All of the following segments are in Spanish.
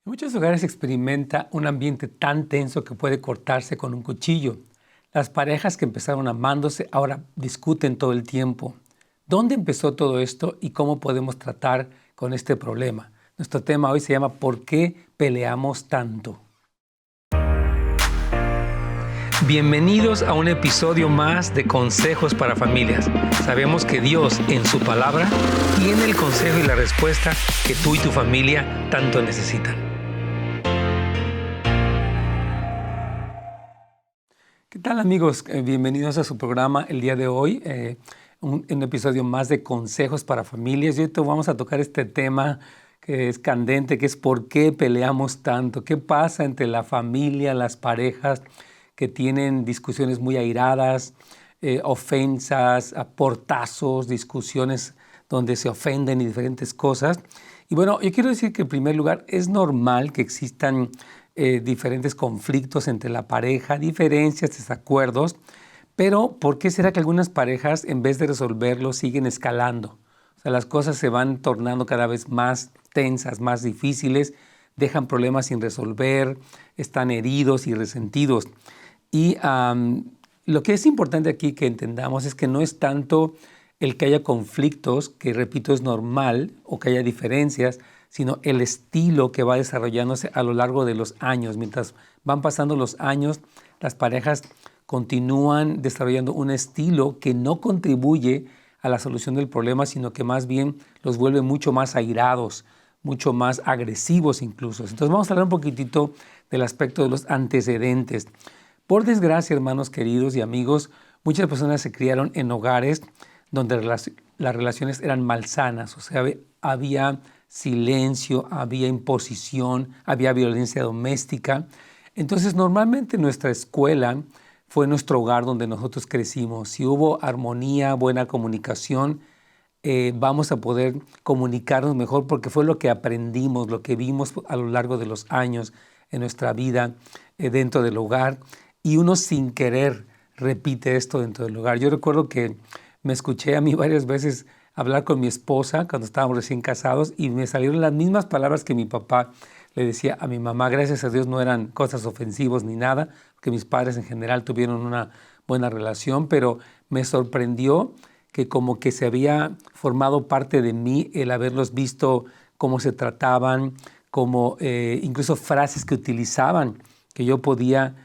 En muchos hogares se experimenta un ambiente tan tenso que puede cortarse con un cuchillo. Las parejas que empezaron amándose ahora discuten todo el tiempo. ¿Dónde empezó todo esto y cómo podemos tratar con este problema? Nuestro tema hoy se llama ¿Por qué peleamos tanto? Bienvenidos a un episodio más de Consejos para Familias. Sabemos que Dios en su palabra tiene el consejo y la respuesta que tú y tu familia tanto necesitan. ¿Qué tal, amigos? Bienvenidos a su programa el día de hoy, un episodio más de Consejos para Familias. Y hoy vamos a tocar este tema que es candente, que es ¿por qué peleamos tanto? ¿Qué pasa entre la familia, las parejas que tienen discusiones muy airadas, ofensas, portazos, discusiones donde se ofenden y diferentes cosas? Y bueno, yo quiero decir que en primer lugar es normal que existan diferentes conflictos entre la pareja, diferencias, desacuerdos, pero ¿por qué será que algunas parejas en vez de resolverlo siguen escalando? O sea, las cosas se van tornando cada vez más tensas, más difíciles, dejan problemas sin resolver, están heridos y resentidos. Y lo que es importante aquí que entendamos es que no es tanto el que haya conflictos, que repito es normal, o que haya diferencias, sino el estilo que va desarrollándose a lo largo de los años. Mientras van pasando los años, las parejas continúan desarrollando un estilo que no contribuye a la solución del problema, sino que más bien los vuelve mucho más airados, mucho más agresivos incluso. Entonces vamos a hablar un poquitito del aspecto de los antecedentes. Por desgracia, hermanos queridos y amigos, muchas personas se criaron en hogares donde las relaciones eran malsanas, o sea, había silencio, había imposición, había violencia doméstica. Entonces, normalmente nuestra escuela fue nuestro hogar donde nosotros crecimos. Si hubo armonía, buena comunicación, vamos a poder comunicarnos mejor porque fue lo que aprendimos, lo que vimos a lo largo de los años en nuestra vida dentro del hogar. Y uno sin querer repite esto dentro del hogar. Yo recuerdo que me escuché a mí varias veces hablar con mi esposa cuando estábamos recién casados y me salieron las mismas palabras que mi papá le decía a mi mamá. Gracias a Dios no eran cosas ofensivas ni nada, porque mis padres en general tuvieron una buena relación, pero me sorprendió que como que se había formado parte de mí el haberlos visto cómo se trataban, como incluso frases que utilizaban, que yo podía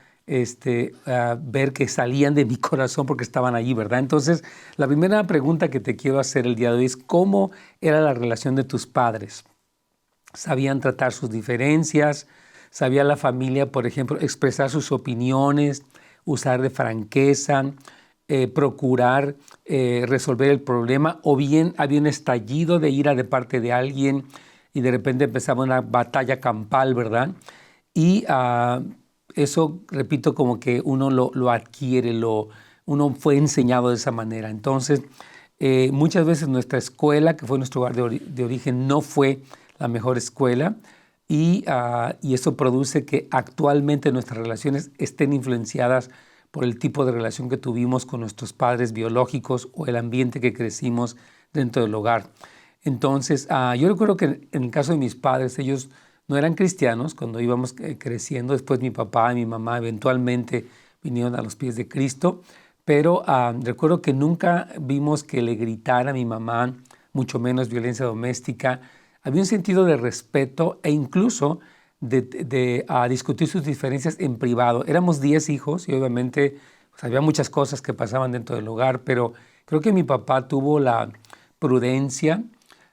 ver que salían de mi corazón porque estaban allí, ¿verdad? Entonces, la primera pregunta que te quiero hacer el día de hoy es ¿cómo era la relación de tus padres? ¿Sabían tratar sus diferencias? ¿Sabía la familia, por ejemplo, expresar sus opiniones, usar de franqueza, procurar resolver el problema? ¿O bien había un estallido de ira de parte de alguien y de repente empezaba una batalla campal, ¿verdad? Y eso, repito, como que uno lo adquiere, uno fue enseñado de esa manera. Entonces, muchas veces nuestra escuela, que fue nuestro lugar de origen, no fue la mejor escuela y eso produce que actualmente nuestras relaciones estén influenciadas por el tipo de relación que tuvimos con nuestros padres biológicos o el ambiente que crecimos dentro del hogar. Entonces, yo recuerdo que en el caso de mis padres, ellos no eran cristianos cuando íbamos creciendo. Después mi papá y mi mamá eventualmente vinieron a los pies de Cristo, pero recuerdo que nunca vimos que le gritara a mi mamá, mucho menos violencia doméstica. Había un sentido de respeto e incluso de discutir sus diferencias en privado. Éramos 10 hijos y obviamente pues, había muchas cosas que pasaban dentro del hogar, pero creo que mi papá tuvo la prudencia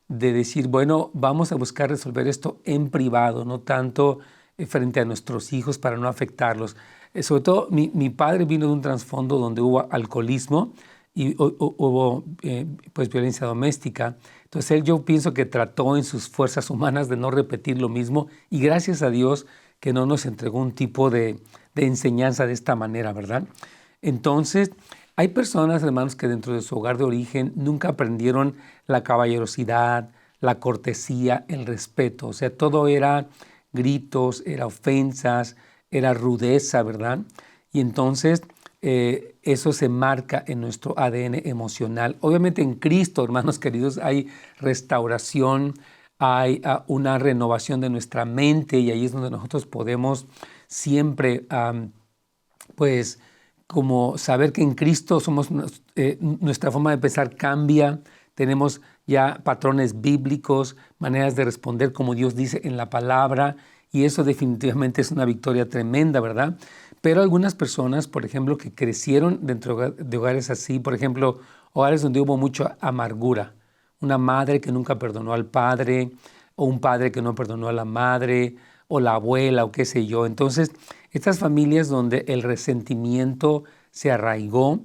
de decir, bueno, vamos a buscar resolver esto en privado, no tanto frente a nuestros hijos para no afectarlos. Sobre todo, mi padre vino de un trasfondo donde hubo alcoholismo y hubo pues violencia doméstica. Entonces él, yo pienso que trató en sus fuerzas humanas de no repetir lo mismo y gracias a Dios que no nos entregó un tipo de enseñanza de esta manera, ¿verdad? Entonces, hay personas, hermanos, que dentro de su hogar de origen nunca aprendieron la caballerosidad, la cortesía, el respeto. O sea, todo era gritos, era ofensas, era rudeza, ¿verdad? Y entonces eso se marca en nuestro ADN emocional. Obviamente en Cristo, hermanos queridos, hay restauración, hay una renovación de nuestra mente y ahí es donde nosotros podemos siempre, pues, como saber que en Cristo somos, nuestra forma de pensar cambia, tenemos ya patrones bíblicos, maneras de responder como Dios dice en la palabra, y eso definitivamente es una victoria tremenda, ¿verdad? Pero algunas personas, por ejemplo, que crecieron dentro de hogares así, por ejemplo, hogares donde hubo mucha amargura, una madre que nunca perdonó al padre, o un padre que no perdonó a la madre, o la abuela, o qué sé yo. Entonces, estas familias donde el resentimiento se arraigó,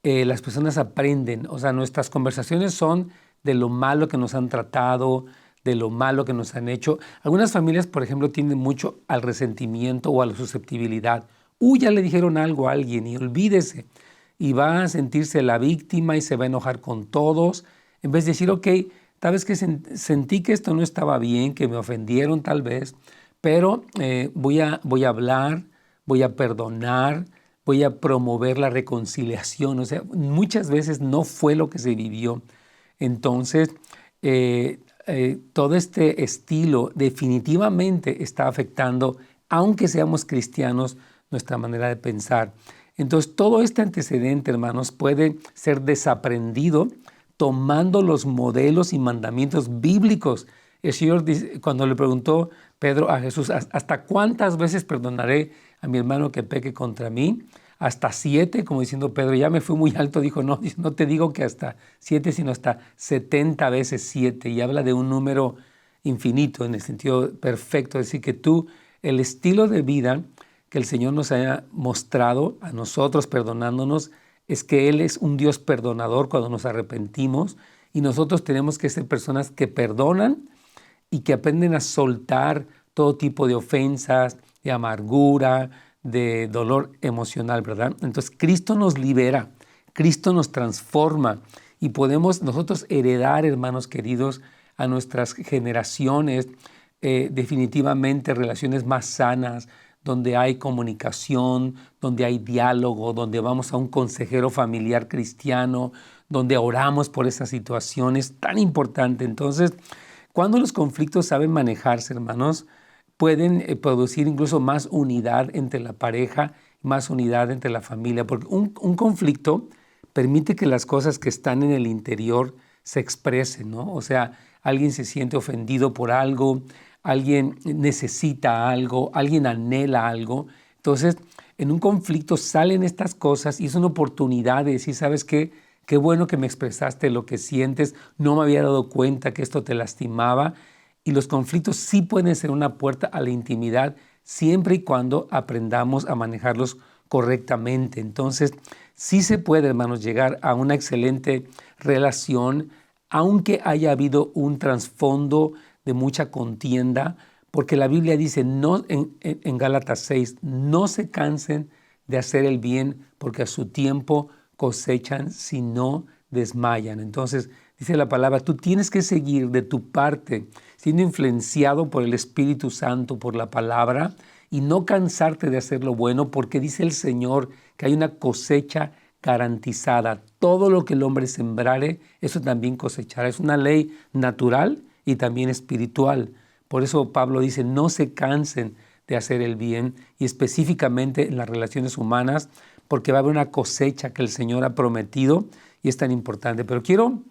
las personas aprenden, o sea, nuestras conversaciones son de lo malo que nos han tratado, de lo malo que nos han hecho. Algunas familias, por ejemplo, tienden mucho al resentimiento o a la susceptibilidad. Ya le dijeron algo a alguien y olvídese. Y va a sentirse la víctima y se va a enojar con todos, en vez de decir, ok, tal vez que sentí que esto no estaba bien, que me ofendieron tal vez, pero voy a hablar, voy a perdonar, voy a promover la reconciliación. O sea, muchas veces no fue lo que se vivió. Entonces, todo este estilo definitivamente está afectando, aunque seamos cristianos, nuestra manera de pensar. Entonces, todo este antecedente, hermanos, puede ser desaprendido tomando los modelos y mandamientos bíblicos. El Señor dice, cuando le preguntó Pedro a Jesús, ¿hasta cuántas veces perdonaré a mi hermano que peque contra mí? Hasta 7, como diciendo Pedro, ya me fui muy alto, dijo, no, no te digo que hasta 7, sino hasta 70 veces 7, y habla de un número infinito en el sentido perfecto, es decir, que tú, el estilo de vida que el Señor nos haya mostrado a nosotros perdonándonos, es que Él es un Dios perdonador cuando nos arrepentimos, y nosotros tenemos que ser personas que perdonan y que aprenden a soltar todo tipo de ofensas, de amargura, de dolor emocional, ¿verdad? Entonces Cristo nos libera, Cristo nos transforma y podemos nosotros heredar, hermanos queridos, a nuestras generaciones definitivamente relaciones más sanas, donde hay comunicación, donde hay diálogo, donde vamos a un consejero familiar cristiano, donde oramos por esas situaciones tan importantes. Entonces, cuando los conflictos saben manejarse, hermanos, pueden producir incluso más unidad entre la pareja, más unidad entre la familia, porque un conflicto permite que las cosas que están en el interior se expresen, ¿no? O sea, alguien se siente ofendido por algo, alguien necesita algo, alguien anhela algo. Entonces, en un conflicto salen estas cosas y es una oportunidad de decir, ¿sabes qué? Qué bueno que me expresaste lo que sientes, no me había dado cuenta que esto te lastimaba. Y los conflictos sí pueden ser una puerta a la intimidad siempre y cuando aprendamos a manejarlos correctamente. Entonces, sí se puede, hermanos, llegar a una excelente relación, aunque haya habido un trasfondo de mucha contienda, porque la Biblia dice no, en Gálatas 6, no se cansen de hacer el bien, porque a su tiempo cosechan si no desmayan. Entonces, dice la palabra, tú tienes que seguir de tu parte, siendo influenciado por el Espíritu Santo, por la palabra, y no cansarte de hacer lo bueno, porque dice el Señor que hay una cosecha garantizada. Todo lo que el hombre sembrare, eso también cosechará. Es una ley natural y también espiritual. Por eso Pablo dice, no se cansen de hacer el bien, y específicamente en las relaciones humanas, porque va a haber una cosecha que el Señor ha prometido y es tan importante. Pero quiero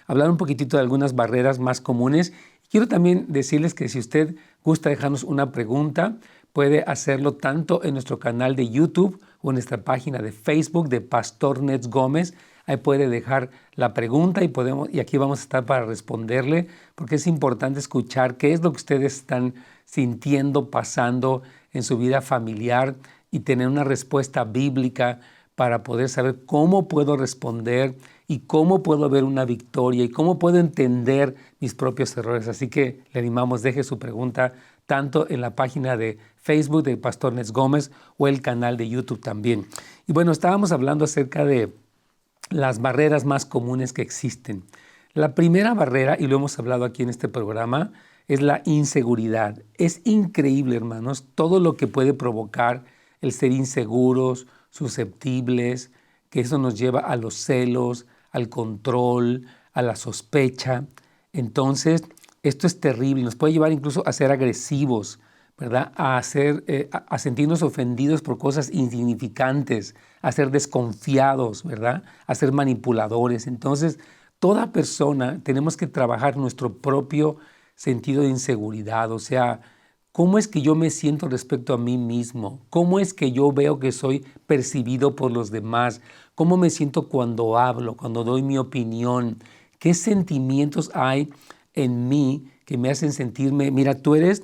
hablar un poquitito de algunas barreras más comunes. Quiero también decirles que si usted gusta dejarnos una pregunta, puede hacerlo tanto en nuestro canal de YouTube o en nuestra página de Facebook de Pastor Nets Gómez. Ahí puede dejar la pregunta y aquí vamos a estar para responderle, porque es importante escuchar qué es lo que ustedes están sintiendo, pasando en su vida familiar y tener una respuesta bíblica para poder saber cómo puedo responder y cómo puedo ver una victoria y cómo puedo entender mis propios errores. Así que le animamos, deje su pregunta tanto en la página de Facebook de Pastor Nets Gómez o el canal de YouTube también. Y bueno, estábamos hablando acerca de las barreras más comunes que existen. La primera barrera, y lo hemos hablado aquí en este programa, es la inseguridad. Es increíble, hermanos, todo lo que puede provocar el ser inseguros, susceptibles, que eso nos lleva a los celos, al control, a la sospecha. Entonces, esto es terrible, nos puede llevar incluso a ser agresivos, ¿verdad? A sentirnos ofendidos por cosas insignificantes, a ser desconfiados, ¿verdad? A ser manipuladores. Entonces, toda persona tenemos que trabajar nuestro propio sentido de inseguridad, o sea, ¿cómo es que yo me siento respecto a mí mismo? ¿Cómo es que yo veo que soy percibido por los demás? ¿Cómo me siento cuando hablo, cuando doy mi opinión? ¿Qué sentimientos hay en mí que me hacen sentirme, mira, tú eres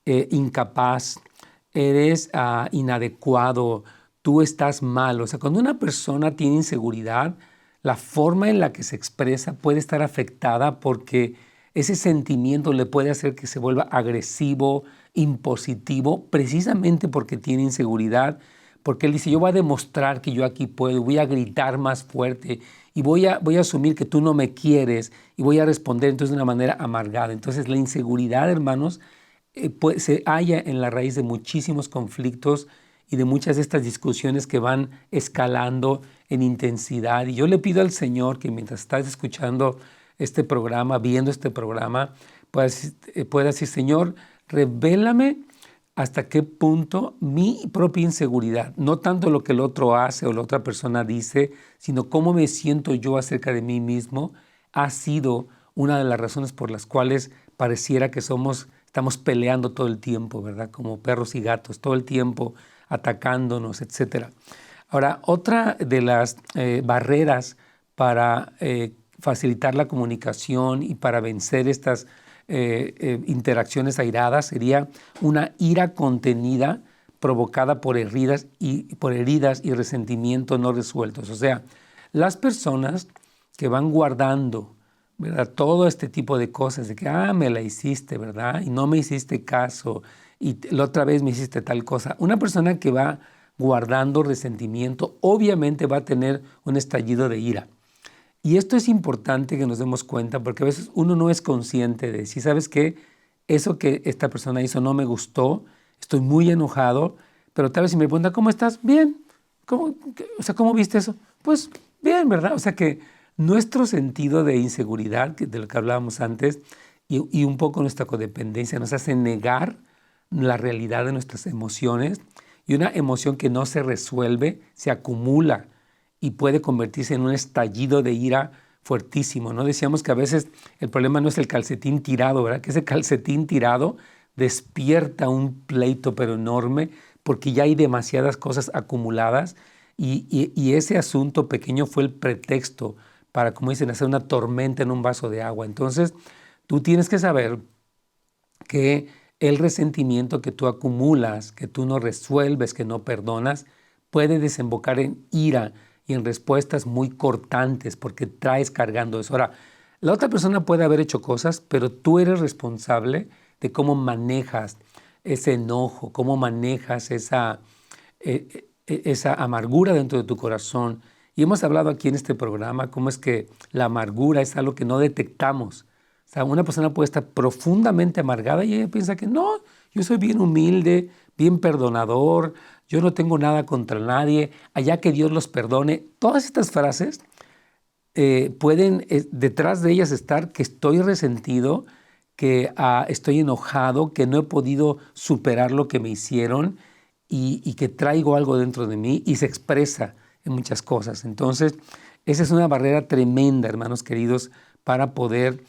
incapaz, eres inadecuado, tú estás mal? O sea, cuando una persona tiene inseguridad, la forma en la que se expresa puede estar afectada porque ese sentimiento le puede hacer que se vuelva agresivo, impositivo, precisamente porque tiene inseguridad, porque él dice, yo voy a demostrar que yo aquí puedo, voy a gritar más fuerte y voy a asumir que tú no me quieres y voy a responder entonces de una manera amargada. Entonces la inseguridad, hermanos, se halla en la raíz de muchísimos conflictos y de muchas de estas discusiones que van escalando en intensidad. Y yo le pido al Señor que mientras estás escuchando este programa, viendo este programa, puedas decir, Señor, revélame hasta qué punto mi propia inseguridad, no tanto lo que el otro hace o la otra persona dice, sino cómo me siento yo acerca de mí mismo, ha sido una de las razones por las cuales pareciera que estamos peleando todo el tiempo, ¿verdad? Como perros y gatos, todo el tiempo atacándonos, etc. Ahora, otra de las barreras para facilitar la comunicación y para vencer estas interacciones airadas sería una ira contenida provocada por heridas y resentimientos no resueltos. O sea, las personas que van guardando, ¿verdad?, todo este tipo de cosas, de que, me la hiciste, ¿verdad?, y no me hiciste caso, y la otra vez me hiciste tal cosa. Una persona que va guardando resentimiento, obviamente va a tener un estallido de ira. Y esto es importante que nos demos cuenta porque a veces uno no es consciente de si sabes que eso que esta persona hizo no me gustó, estoy muy enojado, pero tal vez si me pregunta, ¿cómo estás? Bien. ¿Cómo viste eso? Pues bien, ¿verdad? O sea que nuestro sentido de inseguridad, de lo que hablábamos antes, y un poco nuestra codependencia nos hace negar la realidad de nuestras emociones, y una emoción que no se resuelve se acumula y puede convertirse en un estallido de ira fuertísimo, ¿no? Decíamos que a veces el problema no es el calcetín tirado, ¿verdad? Que ese calcetín tirado despierta un pleito pero enorme porque ya hay demasiadas cosas acumuladas y ese asunto pequeño fue el pretexto para, como dicen, hacer una tormenta en un vaso de agua. Entonces, tú tienes que saber que el resentimiento que tú acumulas, que tú no resuelves, que no perdonas, puede desembocar en ira y en respuestas muy cortantes porque traes cargando eso. Ahora, la otra persona puede haber hecho cosas, pero tú eres responsable de cómo manejas ese enojo, cómo manejas esa amargura dentro de tu corazón. Y hemos hablado aquí en este programa cómo es que la amargura es algo que no detectamos. O sea, una persona puede estar profundamente amargada y ella piensa que no, yo soy bien humilde, bien perdonador, yo no tengo nada contra nadie, allá que Dios los perdone. Todas estas frases pueden detrás de ellas estar que estoy resentido, que estoy enojado, que no he podido superar lo que me hicieron y que traigo algo dentro de mí y se expresa en muchas cosas. Entonces, esa es una barrera tremenda, hermanos queridos, para poder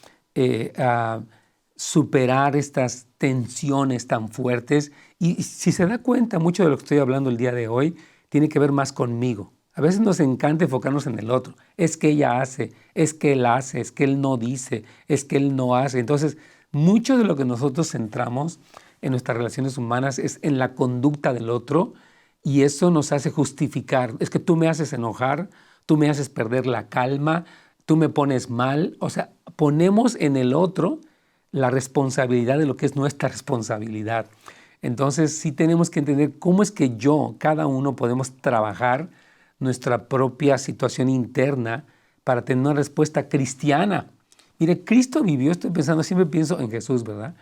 superar estas tensiones tan fuertes. Y si se da cuenta, mucho de lo que estoy hablando el día de hoy tiene que ver más conmigo. A veces nos encanta enfocarnos en el otro. Es que ella hace, es que él hace, es que él no dice, es que él no hace. Entonces, mucho de lo que nosotros centramos en nuestras relaciones humanas es en la conducta del otro y eso nos hace justificar. Es que tú me haces enojar, tú me haces perder la calma, tú me pones mal. O sea, ponemos en el otro la responsabilidad de lo que es nuestra responsabilidad. Entonces, sí tenemos que entender cómo es que cada uno podemos trabajar nuestra propia situación interna para tener una respuesta cristiana. Mire, Cristo vivió, estoy pensando, siempre pienso en Jesús, ¿verdad?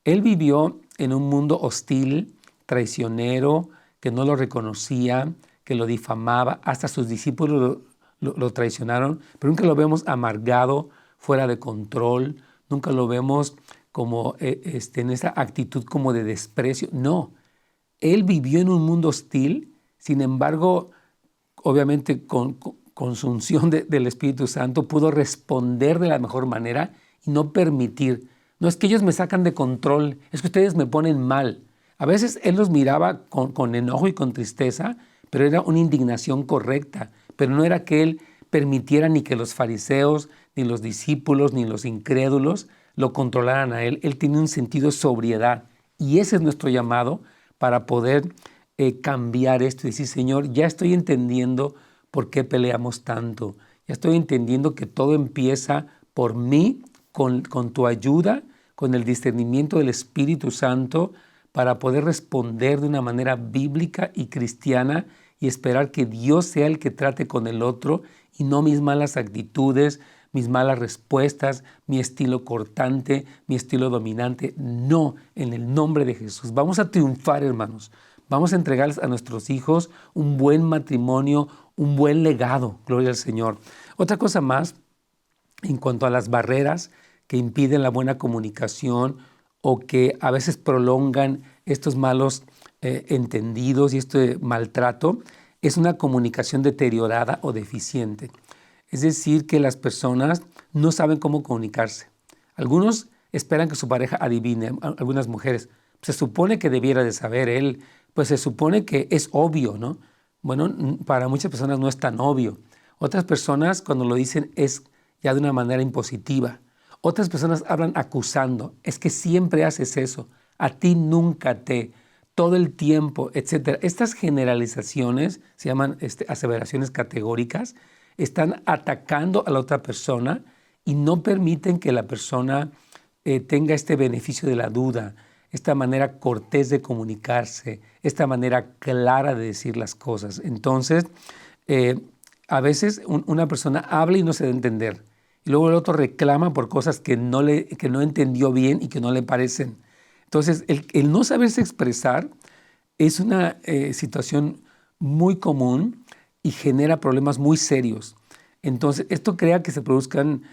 Él vivió en un mundo hostil, traicionero, que no lo reconocía, que lo difamaba, hasta sus discípulos lo traicionaron, pero nunca lo vemos amargado, fuera de control, nunca lo vemos como en esa actitud como de desprecio. No, él vivió en un mundo hostil, sin embargo, obviamente con su unción del Espíritu Santo pudo responder de la mejor manera y no permitir. No es que ellos me sacan de control, es que ustedes me ponen mal. A veces él los miraba con enojo y con tristeza, pero era una indignación correcta. Pero no era que él permitiera ni que los fariseos, ni los discípulos, ni los incrédulos lo controlaran a él. Él tiene un sentido de sobriedad. Y ese es nuestro llamado para poder cambiar esto y decir, Señor, ya estoy entendiendo por qué peleamos tanto. Ya estoy entendiendo que todo empieza por mí, con tu ayuda, con el discernimiento del Espíritu Santo, para poder responder de una manera bíblica y cristiana y esperar que Dios sea el que trate con el otro y no mis malas actitudes, mis malas respuestas, mi estilo cortante, mi estilo dominante. No, en el nombre de Jesús. Vamos a triunfar, hermanos. Vamos a entregarles a nuestros hijos un buen matrimonio, un buen legado. Gloria al Señor. Otra cosa más, en cuanto a las barreras que impiden la buena comunicación o que a veces prolongan estos malos entendidos y este maltrato, es una comunicación deteriorada o deficiente. Es decir, que las personas no saben cómo comunicarse. Algunos esperan que su pareja adivine, algunas mujeres. Se supone que debiera de saber él, pues se supone que es obvio, ¿no? Bueno, para muchas personas no es tan obvio. Otras personas cuando lo dicen es ya de una manera impositiva. Otras personas hablan acusando. Es que siempre haces eso. A ti nunca te, todo el tiempo, etc. Estas generalizaciones se llaman aseveraciones categóricas. Están atacando a la otra persona y no permiten que la persona tenga este beneficio de la duda, esta manera cortés de comunicarse, esta manera clara de decir las cosas. Entonces, a veces una persona habla y no se da a entender. Y luego el otro reclama por cosas que no entendió bien y que no le parecen. Entonces, el no saberse expresar es una situación muy común y genera problemas muy serios. Entonces, esto crea que se produzcan,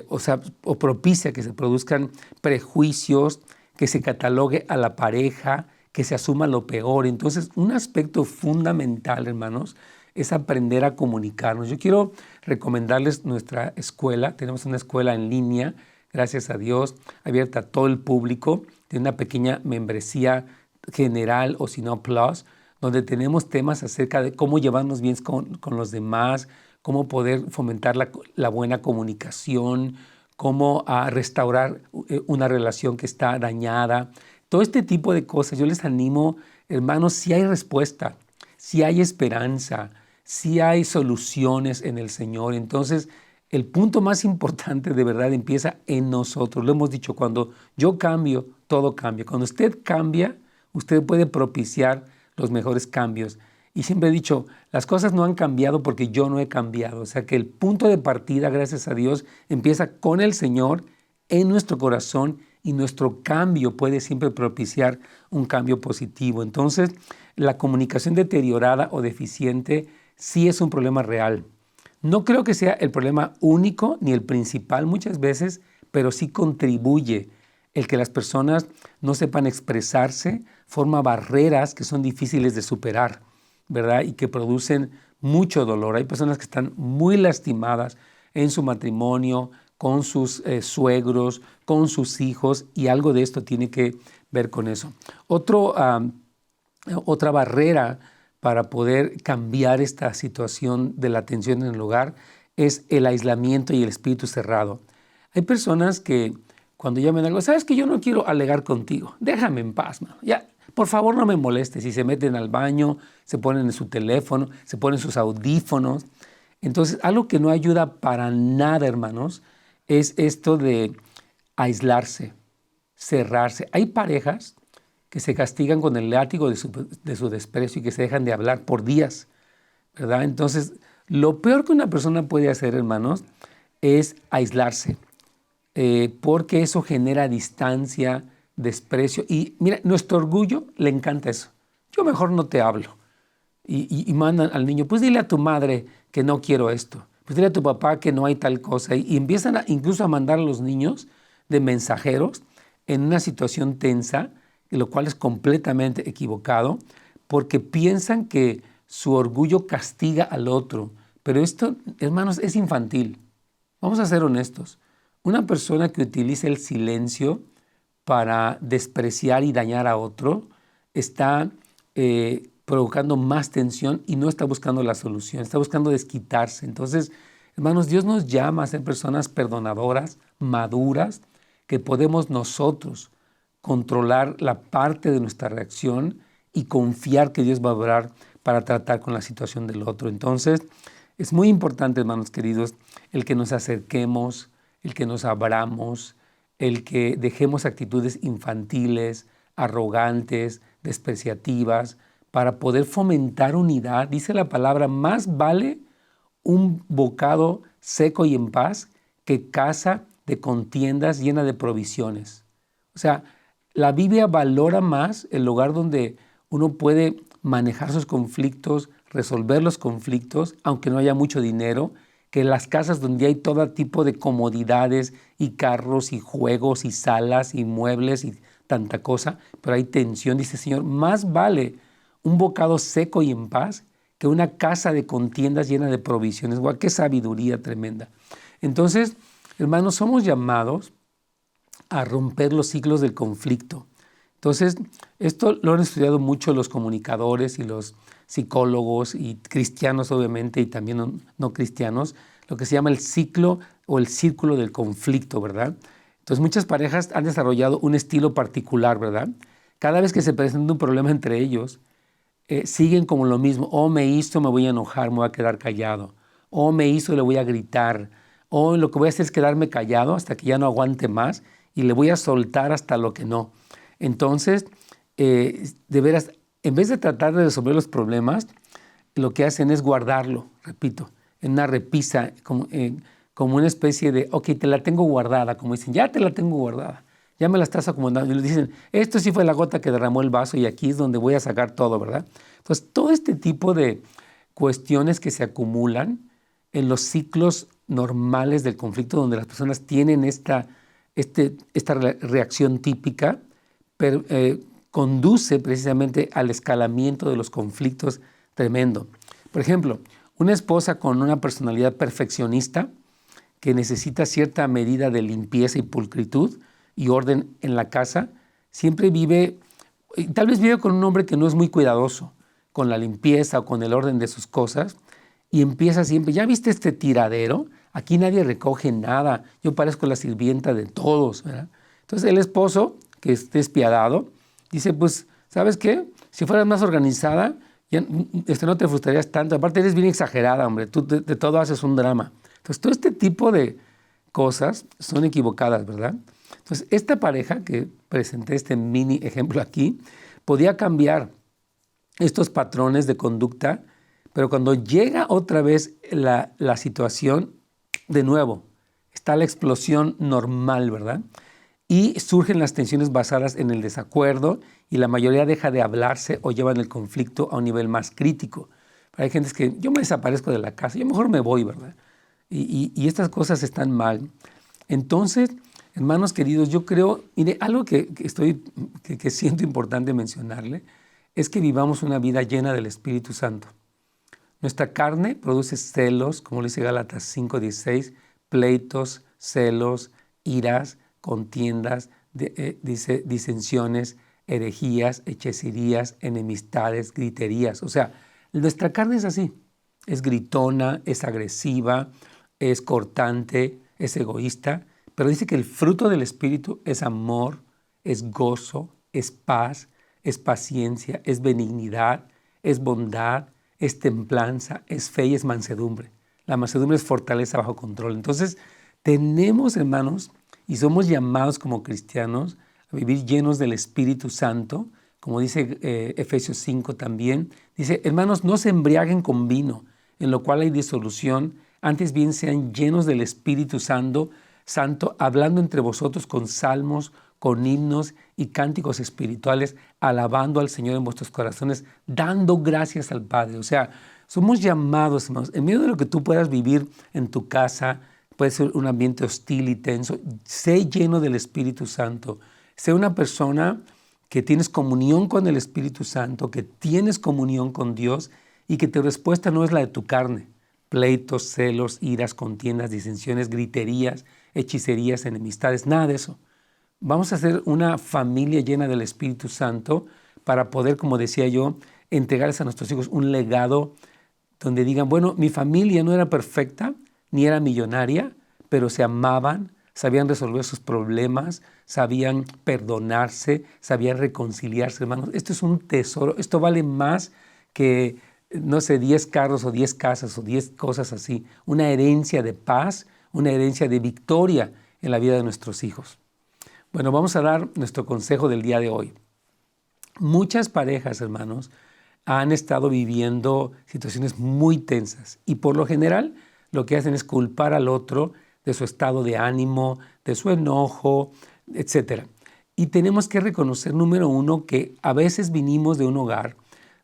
o propicia que se produzcan prejuicios, que se catalogue a la pareja, que se asuma lo peor. Entonces, un aspecto fundamental, hermanos, es aprender a comunicarnos. Yo quiero recomendarles nuestra escuela. Tenemos una escuela en línea, gracias a Dios, abierta a todo el público. Tiene una pequeña membresía general o si no plus, donde tenemos temas acerca de cómo llevarnos bien con los demás, cómo poder fomentar la buena comunicación, cómo restaurar una relación que está dañada. Todo este tipo de cosas, yo les animo, hermanos, si hay respuesta, si hay esperanza, si hay soluciones en el Señor. Entonces, el punto más importante de verdad empieza en nosotros. Lo hemos dicho, cuando yo cambio, todo cambia. Cuando usted cambia, usted puede propiciar los mejores cambios. Y siempre he dicho, las cosas no han cambiado porque yo no he cambiado. O sea que el punto de partida, gracias a Dios, empieza con el Señor en nuestro corazón y nuestro cambio puede siempre propiciar un cambio positivo. Entonces, la comunicación deteriorada o deficiente sí es un problema real. No creo que sea el problema único ni el principal muchas veces, pero sí contribuye. El que las personas no sepan expresarse forma barreras que son difíciles de superar, ¿verdad? Y que producen mucho dolor. Hay personas que están muy lastimadas en su matrimonio, con sus suegros, con sus hijos, y algo de esto tiene que ver con eso. Otra barrera para poder cambiar esta situación de la tensión en el hogar es el aislamiento y el espíritu cerrado. Hay personas que cuando llaman algo, sabes que yo no quiero alegar contigo, déjame en paz, mano. Ya, por favor no me molestes. Y se meten al baño, se ponen en su teléfono, se ponen sus audífonos. Entonces, algo que no ayuda para nada, hermanos, es esto de aislarse, cerrarse. Hay parejas que se castigan con el látigo de su desprecio y que se dejan de hablar por días, ¿verdad? Entonces, lo peor que una persona puede hacer, hermanos, es aislarse, porque eso genera distancia, desprecio. Y mira, nuestro orgullo le encanta eso. Yo mejor no te hablo. Y mandan al niño, pues dile a tu madre que no quiero esto. Pues dile a tu papá que no hay tal cosa. Y empiezan incluso a mandar a los niños de mensajeros en una situación tensa, lo cual es completamente equivocado, porque piensan que su orgullo castiga al otro. Pero esto, hermanos, es infantil. Vamos a ser honestos. Una persona que utiliza el silencio para despreciar y dañar a otro está provocando más tensión y no está buscando la solución, está buscando desquitarse. Entonces, hermanos, Dios nos llama a ser personas perdonadoras, maduras, que podemos nosotros controlar la parte de nuestra reacción y confiar que Dios va a obrar para tratar con la situación del otro. Entonces, es muy importante, hermanos queridos, el que nos acerquemos, el que nos abramos, el que dejemos actitudes infantiles, arrogantes, despreciativas, para poder fomentar unidad. Dice la palabra, más vale un bocado seco y en paz que casa de contiendas llena de provisiones. O sea, la Biblia valora más el lugar donde uno puede manejar sus conflictos, resolver los conflictos, aunque no haya mucho dinero, que las casas donde hay todo tipo de comodidades y carros y juegos y salas y muebles y tanta cosa, pero hay tensión. Dice el Señor, más vale un bocado seco y en paz que una casa de contiendas llena de provisiones. ¡Guau! ¡Qué sabiduría tremenda! Entonces, hermanos, somos llamados a romper los ciclos del conflicto. Entonces, esto lo han estudiado mucho los comunicadores y los psicólogos y cristianos, obviamente, y también no cristianos, lo que se llama el ciclo o el círculo del conflicto, ¿verdad? Entonces, muchas parejas han desarrollado un estilo particular, ¿verdad? Cada vez que se presenta un problema entre ellos, siguen como lo mismo. Oh, me hizo, me voy a enojar, me voy a quedar callado. Oh, me hizo, le voy a gritar. Oh, lo que voy a hacer es quedarme callado hasta que ya no aguante más y le voy a soltar hasta lo que no. Entonces, de veras, en vez de tratar de resolver los problemas, lo que hacen es guardarlo, repito, en una repisa, como una especie de, ok, te la tengo guardada, como dicen, ya te la tengo guardada, ya me la estás acomodando. Y le dicen, esto sí fue la gota que derramó el vaso y aquí es donde voy a sacar todo, ¿verdad? Entonces, todo este tipo de cuestiones que se acumulan en los ciclos normales del conflicto, donde las personas tienen esta reacción típica, pero, conduce precisamente al escalamiento de los conflictos tremendo. Por ejemplo, una esposa con una personalidad perfeccionista que necesita cierta medida de limpieza y pulcritud y orden en la casa, siempre vive, tal vez vive con un hombre que no es muy cuidadoso con la limpieza o con el orden de sus cosas, y empieza siempre, ¿ya viste este tiradero? Aquí nadie recoge nada, yo parezco la sirvienta de todos, ¿verdad? Entonces el esposo, que es despiadado, dice, pues, ¿sabes qué? Si fueras más organizada, ya, no te frustrarías tanto. Aparte, eres bien exagerada, hombre. Tú de todo haces un drama. Entonces, todo este tipo de cosas son equivocadas, ¿verdad? Entonces, esta pareja que presenté este mini ejemplo aquí, podía cambiar estos patrones de conducta, pero cuando llega otra vez la situación, de nuevo, está la explosión normal, ¿verdad? Y surgen las tensiones basadas en el desacuerdo y la mayoría deja de hablarse o llevan el conflicto a un nivel más crítico. Pero hay gente que yo me desaparezco de la casa, yo mejor me voy, ¿verdad? Y estas cosas están mal. Entonces, hermanos queridos, yo creo, mire, algo que siento importante mencionarle es que vivamos una vida llena del Espíritu Santo. Nuestra carne produce celos, como lo dice Gálatas 5:16, pleitos, celos, iras, contiendas, disensiones, herejías, hechicerías, enemistades, griterías. O sea, nuestra carne es así. Es gritona, es agresiva, es cortante, es egoísta. Pero dice que el fruto del Espíritu es amor, es gozo, es paz, es paciencia, es benignidad, es bondad, es templanza, es fe y es mansedumbre. La mansedumbre es fortaleza bajo control. Entonces, tenemos, hermanos, y somos llamados como cristianos a vivir llenos del Espíritu Santo, como dice Efesios 5 también. Dice, hermanos, no se embriaguen con vino, en lo cual hay disolución, antes bien sean llenos del Espíritu Santo, hablando entre vosotros con salmos, con himnos y cánticos espirituales, alabando al Señor en vuestros corazones, dando gracias al Padre. O sea, somos llamados, hermanos, en medio de lo que tú puedas vivir en tu casa, puede ser un ambiente hostil y tenso, sé lleno del Espíritu Santo. Sé una persona que tienes comunión con el Espíritu Santo, que tienes comunión con Dios y que tu respuesta no es la de tu carne. Pleitos, celos, iras, contiendas, disensiones, griterías, hechicerías, enemistades, nada de eso. Vamos a ser una familia llena del Espíritu Santo para poder, como decía yo, entregarles a nuestros hijos un legado donde digan, bueno, mi familia no era perfecta, ni era millonaria, pero se amaban, sabían resolver sus problemas, sabían perdonarse, sabían reconciliarse, hermanos. Esto es un tesoro, esto vale más que, no sé, 10 carros o 10 casas o 10 cosas así. Una herencia de paz, una herencia de victoria en la vida de nuestros hijos. Bueno, vamos a dar nuestro consejo del día de hoy. Muchas parejas, hermanos, han estado viviendo situaciones muy tensas y por lo general lo que hacen es culpar al otro de su estado de ánimo, de su enojo, etc. Y tenemos que reconocer, número uno, que a veces vinimos de un hogar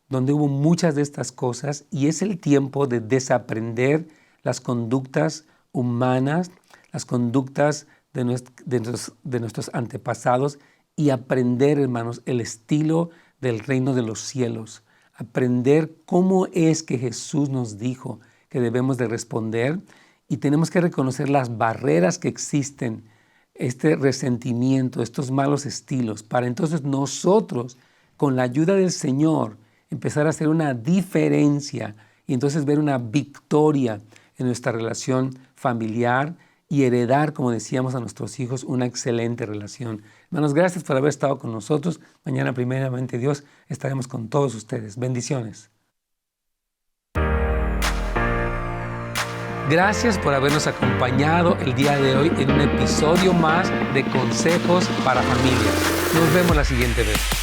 donde hubo muchas de estas cosas y es el tiempo de desaprender las conductas humanas, las conductas de nuestros antepasados y aprender, hermanos, el estilo del reino de los cielos. Aprender cómo es que Jesús nos dijo que debemos de responder y tenemos que reconocer las barreras que existen, este resentimiento, estos malos estilos, para entonces nosotros, con la ayuda del Señor, empezar a hacer una diferencia y entonces ver una victoria en nuestra relación familiar y heredar, como decíamos, a nuestros hijos una excelente relación. Hermanos, gracias por haber estado con nosotros. Mañana, primeramente Dios, estaremos con todos ustedes. Bendiciones. Gracias por habernos acompañado el día de hoy en un episodio más de Consejos para Familias. Nos vemos la siguiente vez.